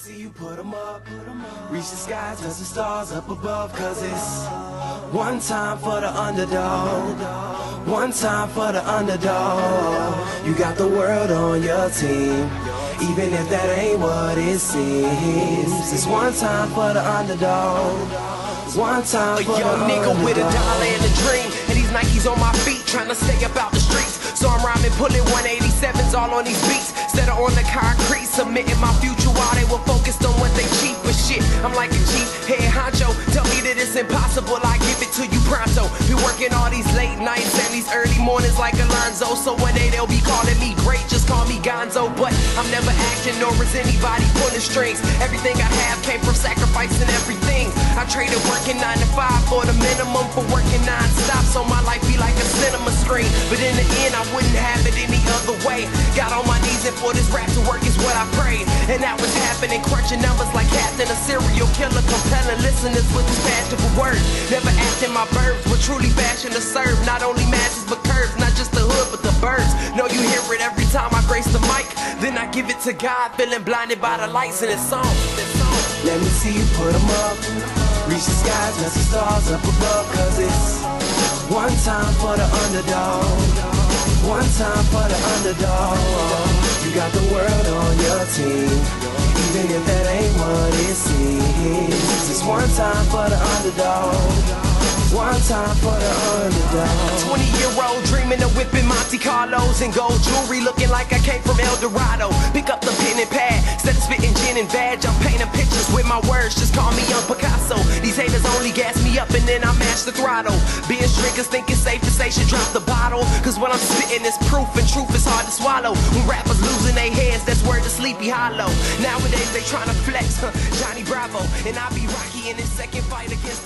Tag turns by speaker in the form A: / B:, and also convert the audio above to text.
A: see you put 'em up. Reach the skies, touch the stars up above. Cause it's one time for the underdog. One time for the underdog. You got the world on your team, even if that ain't what it seems. It's one time for the underdog. One time for the underdog. A young nigga with a dollar and a dream, and these Nikes on my feet, trying to stay up out the streets. So I'm rhyming, pulling 187s all on these beats. Instead of on the concrete, submitting my future while they were focused on what they cheap. But shit, I'm like a chief head honcho. Tell me that it's impossible, I give it to you pronto. Been working all these late nights and these early mornings like Alonzo. So one day they'll be calling me great, just call me Gonzo. But I'm never acting, nor is anybody pulling strings. Everything I have came from sacrificing everything. I traded working 9 to 5 for the minimum for working non-stop. So my life be like a cinema screen. But in the end, I wouldn't have it any other way. Got on my knees and for this rap to work is what I prayed. And that was happening, crunching numbers like Captain, a serial killer, compelling listeners with his passionate words. Never acting my verbs, but truly fashion to serve. Not only masses but curves, not just the hood but the birds. Know you hear it every time I grace the mic. Then I give it to God, feeling blinded by the lights in this song. Let me see you put 'em up. Reach the skies, touch the stars up above. Cause it's one time for the underdog. One time for the underdog. You got the world on your team, even if that ain't what it seems. It's one time for the underdog. One time for the underdog. 20-year-old dreaming of whipping Monte Carlos and gold jewelry, looking like I came from El Dorado. Pick up the pen and pad, instead of spitting gin and vag, I'm painting pictures with my words, just call me Young Picasso. These haters only gas me up and then I mash the throttle. Being strickers think it's safe to say should drop the bottle. Cause what I'm spitting is proof, and truth is hard to swallow. When rappers losing their heads, that's word to Sleepy Hollow. Nowadays they tryna flex, Johnny Bravo. And I be Rocky in his second fight against